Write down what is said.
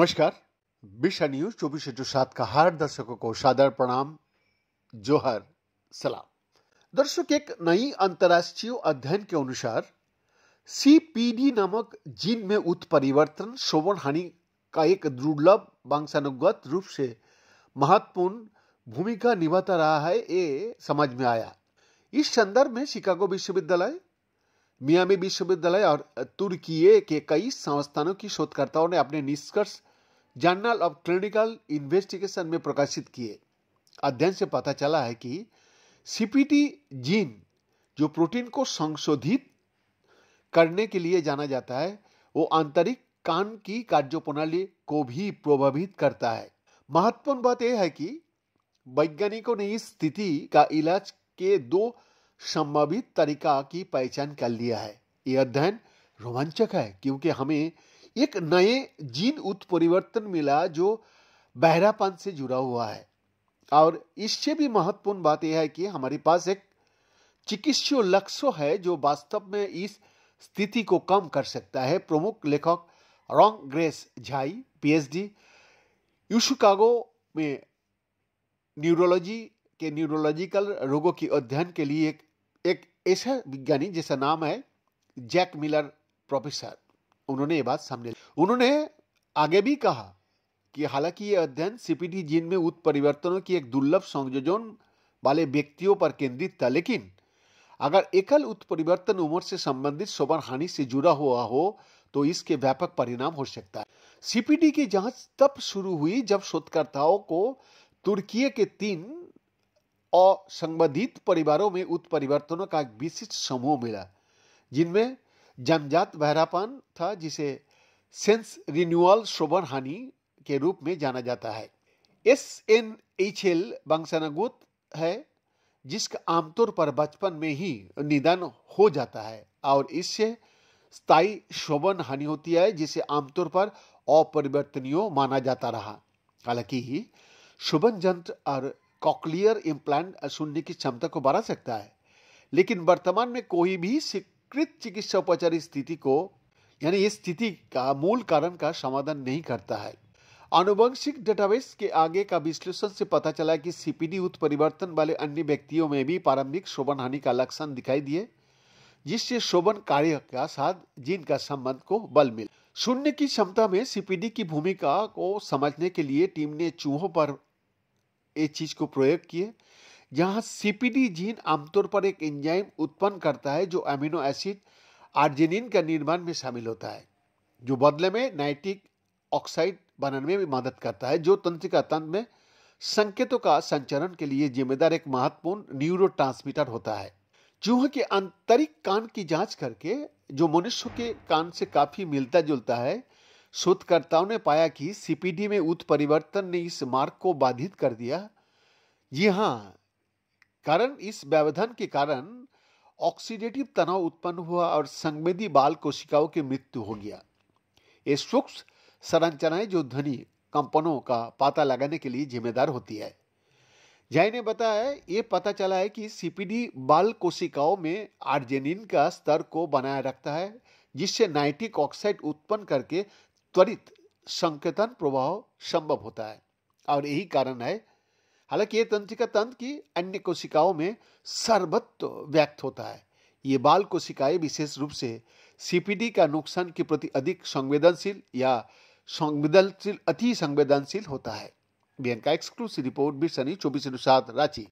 नमस्कार। विशा न्यूज 24/7 का हर दर्शकों को सादर प्रणाम, जोहर, सलाम। दर्शक, एक नई अंतर्राष्ट्रीय अध्ययन के अनुसार सीपीडी नामक जीन में उत्परिवर्तन श्रवण हानि का एक दुर्लभ वंशानुगत रूप से महत्वपूर्ण भूमिका निभाता रहा है, ये समझ में आया। इस संदर्भ में शिकागो विश्वविद्यालय, मियामी विश्वविद्यालय और तुर्की के कई संस्थानों की शोधकर्ताओं ने अपने निष्कर्ष जर्नल ऑफ क्लिनिकल इन्वेस्टिगेशन में प्रकाशित किए। अध्ययन से पता चला है कि सीपीटी जीन, जो प्रोटीन को संशोधित करने के लिए जाना जाता है, वो आंतरिक कान की कार्यप्रणाली को भी प्रभावित करता है। महत्वपूर्ण बात यह है कि वैज्ञानिकों ने इस स्थिति का इलाज के 2 संभावित तरीका की पहचान कर लिया है। यह अध्ययन रोमांचक है क्योंकि हमें एक नए जीन उत्परिवर्तन मिला जो बहरापन से जुड़ा हुआ है, और इससे भी महत्वपूर्ण बात यह है कि हमारे पास एक चिकित्सीय लक्ष्य है जो वास्तव में इस स्थिति को कम कर सकता है। प्रमुख लेखक रॉन्ग ग्रेस झाई, पीएचडी, शिकागो में न्यूरोलॉजिकल रोगों के अध्ययन के लिए एक ऐसा विज्ञानी जिसका नाम है जैक मिलर प्रोफेसर, उन्होंने ये बात सामने लाई। उन्होंने आगे भी कहा कि हालांकि यह अध्ययन सीपीडी जीन में उत्परिवर्तनों की एक दुर्लभ संयोजन वाले व्यक्तियों पर केंद्रित था, लेकिन अगर एकल उत्परिवर्तन उम्र से संबंधित श्रवण हानि से जुड़ा हुआ हो तो इसके व्यापक परिणाम हो सकता है। सीपीडी की जांच तब शुरू हुई जब शोधकर्ताओं को तुर्की के 3 असंबंधित परिवारों में उत्परिवर्तनों का एक विशिष्ट समूह मिला, जिनमें जन्मजात बहरापन था, जिसे सेंस रिन्यूअल श्रवण हानि के रूप में जाना जाता है। SNHL वंशानुगत है, जिसका आमतौर पर बचपन में ही निदान हो जाता है, और इससे स्थायी श्रवण हानि होती है, जिसे आमतौर पर अपरिवर्तनीय माना जाता रहा। हालांकि श्रवण यंत्र और कॉक्लियर इम्प्लांट सुनने की क्षमता को बढ़ा सकता है, लेकिन वर्तमान में कोई भी स्वीकृत चिकित्सा उपचार स्थिति को, यानी इस स्थिति का मूल कारण का समाधान नहीं करता है। आनुवंशिक डेटाबेस के आगे का विश्लेषण से पता चला कि सीपीडी उत्परिवर्तन वाले अन्य व्यक्तियों में भी प्रारंभिक श्रवण हानि का लक्षण दिखाई दिए, जिससे श्रवण कार्य का साथ जीन का संबंध को बल मिला। सुनने की क्षमता में सीपीडी की भूमिका को समझने के लिए टीम ने चूहों पर एक चीज को प्रयोग किए, जहां सीपीडी जीन आमतौर पर एक एंजाइम उत्पन्न करता है जो अमीनो एसिड आर्जिनिन का निर्माण में शामिल होता है, जो बदले में नाइट्रिक ऑक्साइड बनाने में भी मदद करता है, जो तंत्रिका तंत्र में संकेतों का संचरण के लिए जिम्मेदार एक महत्वपूर्ण न्यूरोट्रांसमीटर होता है। चूहों के आंतरिक कान की जांच करके, जो मनुष्य के कान से काफी मिलता जुलता है, शोधकर्ताओं ने पाया कि सीपीडी में उत्परिवर्तन ने इस मार्ग को बाधित कर दिया। जी हाँ, कारण इस व्यवधान के कारण ऑक्सीडेटिव तनाव उत्पन्न हुआ और संवेदी बाल कोशिकाओं की मृत्यु हो गया। ये सूक्ष्म संरचनाएं जो ध्वनि कंपनों का पता लगाने के लिए जिम्मेदार होती है। जय ने बताया, ये पता चला है कि सीपीडी बाल कोशिकाओं में आर्जिनिन का स्तर को बनाए रखता है, जिससे नाइट्रिक ऑक्साइड उत्पन्न करके त्वरित संकेतन प्रभाव संभव होता है, और यही कारण है हालांकि ये तंत्रिका तंत्र की अन्य कोशिकाओं में सर्वत्र व्यक्त होता है। ये बाल कोशिकाएं विशेष रूप से सीपीडी का नुकसान के प्रति अधिक संवेदनशील या अति संवेदनशील होता है। बीएन का एक्सक्लूसिव रिपोर्ट, विशा न्यूज 24/7 रांची।